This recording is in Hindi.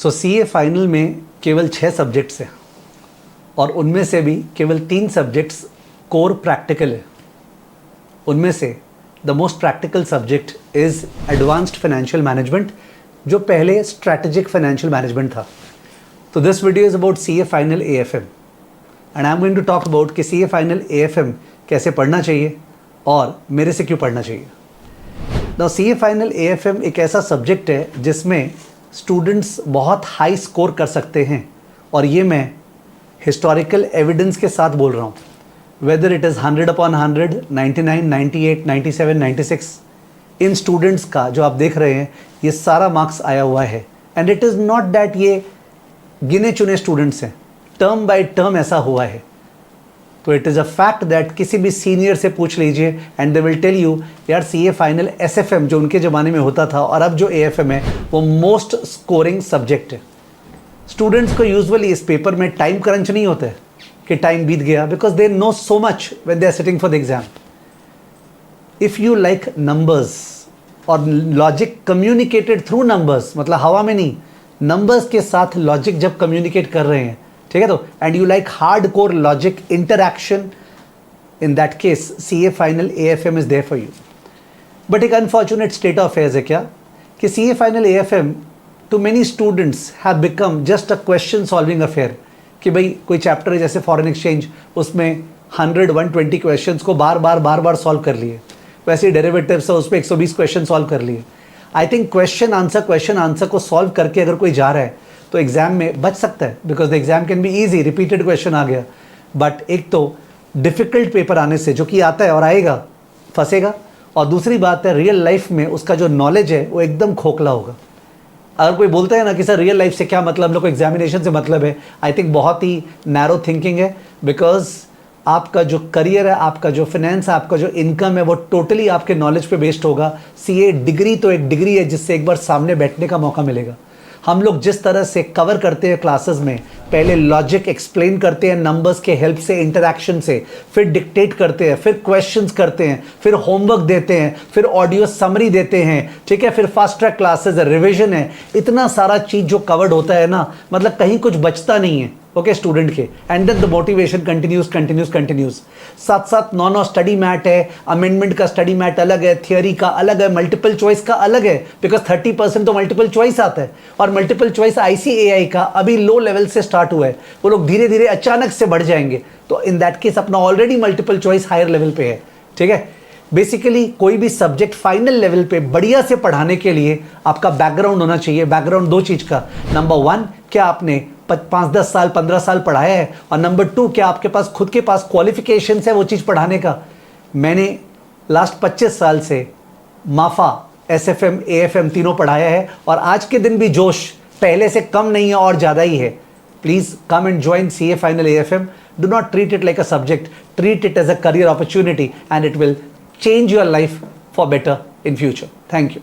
सो सीए फाइनल में केवल 6 सब्जेक्ट्स हैं और उनमें से भी केवल 3 सब्जेक्ट्स कोर प्रैक्टिकल है। उनमें से the most practical subject is advanced financial management, जो पहले स्ट्रैटेजिक फाइनेंशियल मैनेजमेंट था। तो this video is about CA final AFM and I am going to talk about कि सीए फाइनल एएफएम कैसे पढ़ना चाहिए और मेरे से क्यों पढ़ना चाहिए। नाउ सीए फाइनल एएफएम एक ऐसा सब्जेक्ट है जिसमें स्टूडेंट्स बहुत हाई स्कोर कर सकते हैं, और ये मैं हिस्टोरिकल एविडेंस के साथ बोल रहा हूँ। Whether it is 100/100, 99, 98, 97, 96, in students का जो आप देख रहे हैं ये सारा मार्क्स आया हुआ है। And it is not that ये गिने चुने स्टूडेंट्स हैं, टर्म बाय टर्म ऐसा हुआ है। तो it is a fact that किसी भी सीनियर से पूछ लीजिए and they will tell you यार सीए फाइनल एसएफएम जो उनके ज़माने में होता था और अब जो एएफएम है वो मोस्ट स्कोरिंग सब्जेक्ट है। स्टूडेंट्स को यूजुअली इस पेपर में टाइम क्रंच नहीं होता है कि टाइम बीत गया, because they know so much when they are sitting for the exam. If you like numbers और लॉजिक कम्युनिकेटेड थ्रू नंबर्स, मतलब हवा में नहीं, नंबर्स के साथ लॉजिक जब कम्युनिकेट कर रहे हैं, ठीक है, तो and you like hard core logic interaction, in that case CA final AFM is there for you. But एक अनफॉर्चुनेट स्टेट ऑफ अफेयर्स है क्या कि CA final AFM too many students have become just a question solving affair, कि भाई कोई चैप्टर है जैसे फॉरेन एक्सचेंज, उसमें 100-120 क्वेश्चंस को बार बार सॉल्व कर लिए, वैसे ही डेरिवेटिव्स है उस पर 120 क्वेश्चन सॉल्व कर लिए। आई थिंक क्वेश्चन आंसर को सॉल्व करके अगर कोई जा रहा है तो एग्जाम में बच सकता है, because the exam can be easy, repeated question आ गया। बट एक तो डिफिकल्ट पेपर आने से, जो कि आता है और आएगा, फंसेगा, और दूसरी बात है रियल लाइफ में उसका जो नॉलेज है वो एकदम खोखला होगा। अगर कोई बोलता है ना कि सर रियल लाइफ से क्या मतलब, हम लोग को एग्जामिनेशन से मतलब है, आई थिंक बहुत ही नैरो थिंकिंग है। बिकॉज आपका जो करियर है, आपका जो फाइनेंस है, आपका जो इनकम है, वो टोटली आपके नॉलेज पे बेस्ड होगा। सीए डिग्री तो एक डिग्री है जिससे एक बार सामने बैठने का मौका मिलेगा। हम लोग जिस तरह से कवर करते हैं क्लासेस में, पहले लॉजिक एक्सप्लेन करते हैं नंबर्स के हेल्प से, इंटरैक्शन से, फिर डिक्टेट करते हैं, फिर क्वेश्चंस करते हैं, फिर होमवर्क देते हैं, फिर ऑडियो समरी देते हैं, ठीक है, फिर फास्ट ट्रैक क्लासेस है, रिविजन है, इतना सारा चीज़ जो कवर्ड होता है ना, मतलब कहीं कुछ बचता नहीं है ओके स्टूडेंट के। And then the motivation continues. साथ साथ नॉन स्टडी मैट है, अमेंडमेंट का स्टडी मैट अलग है, थियोरी का अलग है, मल्टीपल चॉइस का अलग है, बिकॉज 30% तो मल्टीपल चॉइस आता है। और मल्टीपल चॉइस आईसीएआई का अभी लो लेवल से स्टार्ट हुआ है, वो लोग धीरे धीरे अचानक से बढ़ जाएंगे। तो इन दैट केस अपना already multiple choice higher level पे है, ठीक है। बेसिकली कोई भी सब्जेक्ट फाइनल लेवल पे बढ़िया से पढ़ाने के लिए आपका बैकग्राउंड होना चाहिए। बैकग्राउंड 2 चीज़ का, नंबर 1 क्या आपने 5-10 साल 15 साल पढ़ाया है, और नंबर 2 क्या आपके पास खुद के पास क्वालिफिकेशन है वो चीज़ पढ़ाने का। मैंने लास्ट 25 साल से माफा, एसएफएम, एएफएम तीनों पढ़ाया है, और आज के दिन भी जोश पहले से कम नहीं है और ज़्यादा ही है। Please come and join CA final AFM. Do not treat it like a subject, treat it as a career opportunity, and it will change your life for better in future. Thank you.